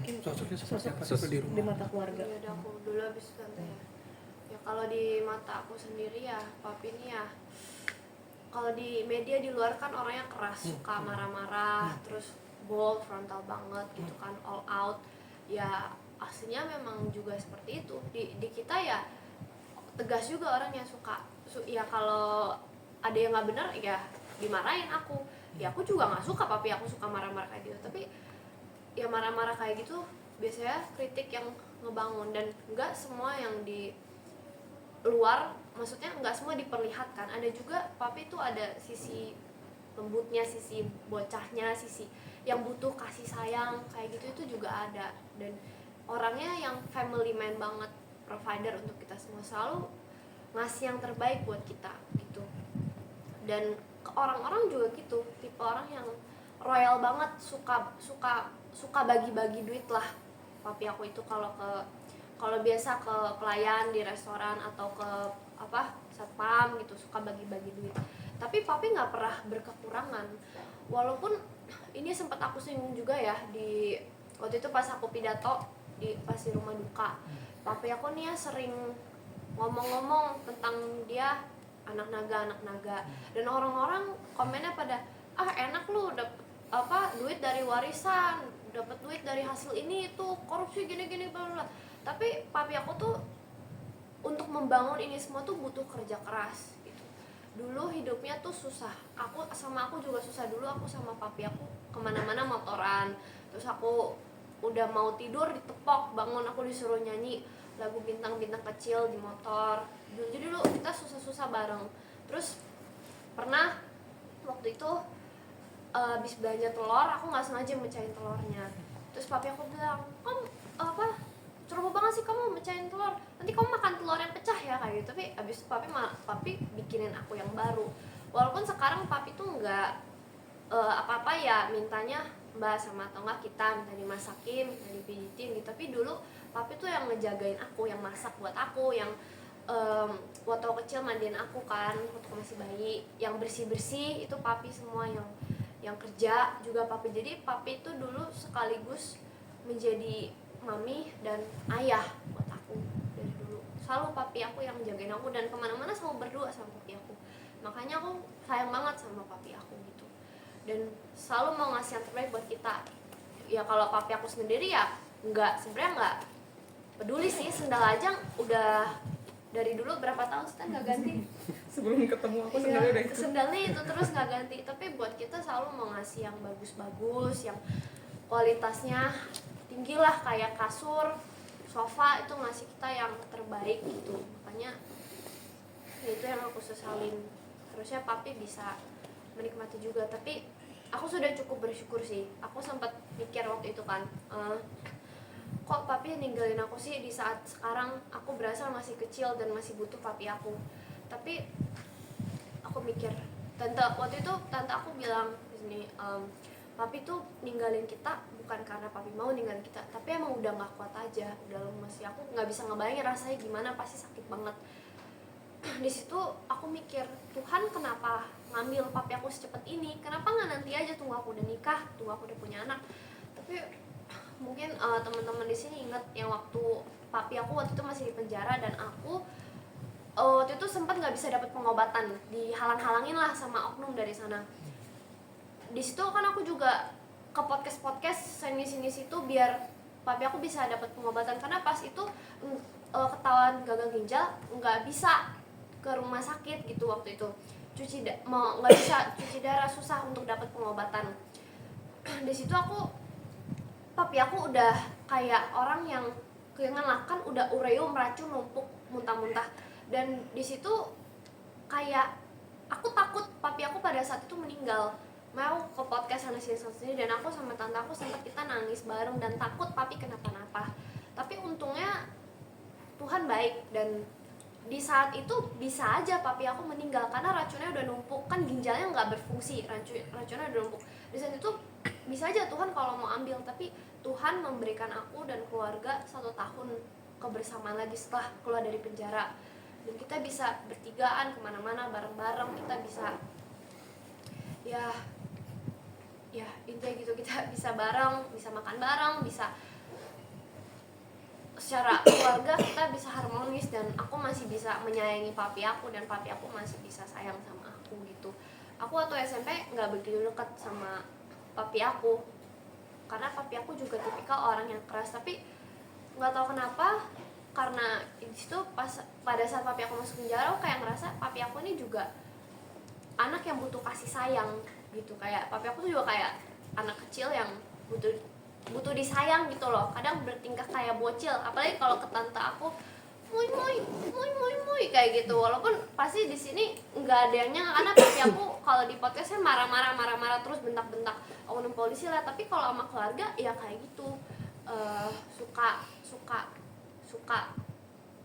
mungkin sosoknya seperti apa sosok di rumah di mata keluarga. Ya udah aku dulu habis itu tante ya. Ya kalau di mata aku sendiri ya papi ini ya, kalau di media di luar kan orangnya keras, suka marah-marah, terus bold, frontal banget gitu kan, all out. Ya aslinya memang juga seperti itu. Di kita ya tegas juga orangnya, suka ya kalau ada yang nggak benar ya dimarahin aku. Ya aku juga nggak suka papi aku suka marah-marah kayak gitu, tapi ya marah-marah kayak gitu biasanya kritik yang ngebangun, dan nggak semua yang di luar, maksudnya nggak semua diperlihatkan. Ada juga papi tuh ada sisi lembutnya, sisi bocahnya, sisi yang butuh kasih sayang kayak gitu, itu juga ada. Dan orangnya yang family man banget, provider untuk kita semua, selalu ngasih yang terbaik buat kita gitu. Dan orang-orang juga gitu, tipe orang yang royal banget, suka bagi-bagi duit lah papi aku itu. Kalau biasa ke pelayan di restoran atau ke satpam gitu, suka bagi-bagi duit. Tapi papi nggak pernah berkekurangan. Walaupun ini sempat aku singgung juga ya di waktu itu pas aku pidato pas di rumah duka. Papi aku nih ya sering ngomong-ngomong tentang dia anak naga, dan orang-orang komennya pada enak lu dapet duit dari warisan, dapat duit dari hasil ini itu, korupsi gini bla bla. Tapi papi aku tuh untuk membangun ini semua tuh butuh kerja keras gitu. Dulu hidupnya tuh susah, aku juga susah dulu. Aku sama papi aku kemana-mana motoran, terus aku udah mau tidur ditepok, bangun aku disuruh nyanyi lagu bintang-bintang kecil di motor. Jadi dulu kita susah-susah bareng. Terus pernah waktu itu habis belanja telur, aku nggak sengaja mecahin telurnya. Terus papi aku bilang, kamu ceroboh banget sih kamu mecahin telur, nanti kamu makan telur yang pecah ya kayak gitu. Tapi abis itu papi bikinin aku yang baru. Walaupun sekarang papi tuh nggak apa-apa ya mintanya mbak sama atau enggak kita minta dimasakin, minta dipijitin gitu. Tapi dulu papi tuh yang ngejagain aku, yang masak buat aku, yang waktu kecil mandiin aku kan waktu aku masih bayi, yang bersih-bersih itu papi semua, yang kerja juga papi. Jadi papi itu dulu sekaligus menjadi mami dan ayah buat aku dari dulu. Selalu papi aku yang jagain aku, dan kemana-mana selalu berdua sama papi aku. Makanya aku sayang banget sama papi aku gitu, dan selalu mau ngasih yang terbaik buat kita. Ya kalau papi aku sendiri ya sebenarnya nggak peduli sih. Sendal aja udah dari dulu berapa tahun nggak ganti. Sebelum ketemu aku sendalnya udah itu. Sendalnya itu terus nggak ganti. Tapi buat kita selalu mau ngasih yang bagus-bagus, yang kualitasnya tinggi lah, kayak kasur, sofa, itu ngasih kita yang terbaik gitu. Makanya itu yang aku sesalin. Harusnya papi bisa menikmati juga, tapi aku sudah cukup bersyukur sih. Aku sempat mikir waktu itu kan, kok papi ninggalin aku sih di saat sekarang aku berasa masih kecil dan masih butuh papi aku. Tapi aku mikir, waktu itu tante aku bilang di sini, papi tuh ninggalin kita bukan karena papi mau ninggalin kita, tapi emang udah nggak kuat aja, udah lemes. Aku nggak bisa ngebayangin rasanya gimana, pasti sakit banget. Di situ aku mikir, Tuhan kenapa ngambil papi aku secepat ini? Kenapa nggak nanti aja, tunggu aku udah nikah, tunggu aku udah punya anak? Tapi mungkin teman-teman di sini ingat yang waktu papi aku waktu itu masih di penjara, dan aku waktu itu sempat nggak bisa dapat pengobatan, dihalang-halangin lah sama oknum dari sana. Di situ kan aku juga ke podcast sini situ biar papi aku bisa dapat pengobatan, karena pas itu ketahuan gagal ginjal, nggak bisa ke rumah sakit gitu waktu itu. Nggak bisa cuci darah, susah untuk dapat pengobatan. Di situ papi aku udah kayak orang yang kehilangan lakan, udah ureum racun numpuk muntah-muntah. Dan di situ kayak aku takut papi aku pada saat itu meninggal. Mau ke podcast sana sini, dan aku sama tante aku sempat kita nangis bareng dan takut papi kenapa-napa. Tapi untungnya Tuhan baik, dan di saat itu bisa aja papi aku meninggal karena racunnya udah numpuk, kan ginjalnya nggak berfungsi, racunnya udah numpuk. Di saat itu bisa aja Tuhan kalau mau ambil, tapi Tuhan memberikan aku dan keluarga 1 tahun kebersamaan lagi setelah keluar dari penjara, dan kita bisa bertigaan kemana-mana bareng-bareng, kita bisa ya intinya gitu, kita bisa bareng, bisa makan bareng, bisa secara keluarga kita bisa harmonis dan aku masih bisa menyayangi papi aku dan papi aku masih bisa sayang sama aku gitu. Aku waktu SMP nggak begitu dekat sama papi aku karena papi aku juga tipikal orang yang keras, tapi nggak tahu kenapa karena di situ pada saat papi aku masuk penjara aku kayak ngerasa papi aku ini juga anak yang butuh kasih sayang gitu. Kayak papi aku tuh juga kayak anak kecil yang butuh disayang gitu loh. Kadang bertingkah kayak bocil, apalagi kalau ke tante aku muy kayak gitu. Walaupun pasti di sini nggak ada yang nyangka karena papi aku kalau di podcastnya marah-marah terus bentak-bentak oknum polisi lah, tapi kalau sama keluarga ya kayak gitu. Suka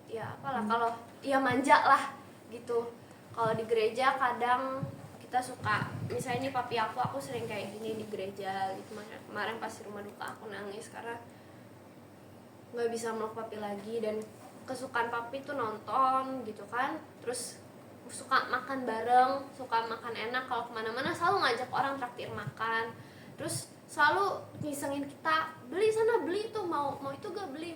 ya apalah, kalau ya manja lah gitu. Kalau di gereja kadang kita suka, misalnya nih papi aku sering kayak gini di gereja gitu. Makanya kemarin pas di rumah duka aku nangis karena nggak bisa meluk papi lagi. Dan kesukaan papi tuh nonton gitu kan, terus suka makan bareng, suka makan enak. Kalau kemana-mana selalu ngajak orang traktir makan, terus selalu ngisengin kita beli sana beli itu, mau itu gak, beli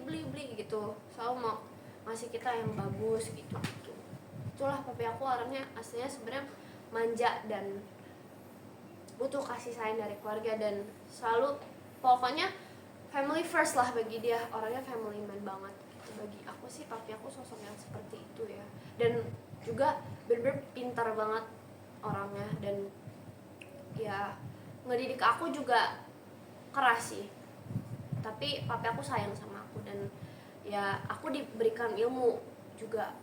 gitu. Selalu mau ngasih kita yang bagus gitu. Itulah papi aku orangnya aslinya sebenarnya manja dan butuh kasih sayang dari keluarga, dan selalu pokoknya family first lah bagi dia. Orangnya family man banget gitu. Bagi aku sih papi aku sosok yang seperti itu ya, dan juga bener-bener pintar banget orangnya. Dan ya ngedidik aku juga keras sih, tapi papi aku sayang sama aku dan ya aku diberikan ilmu juga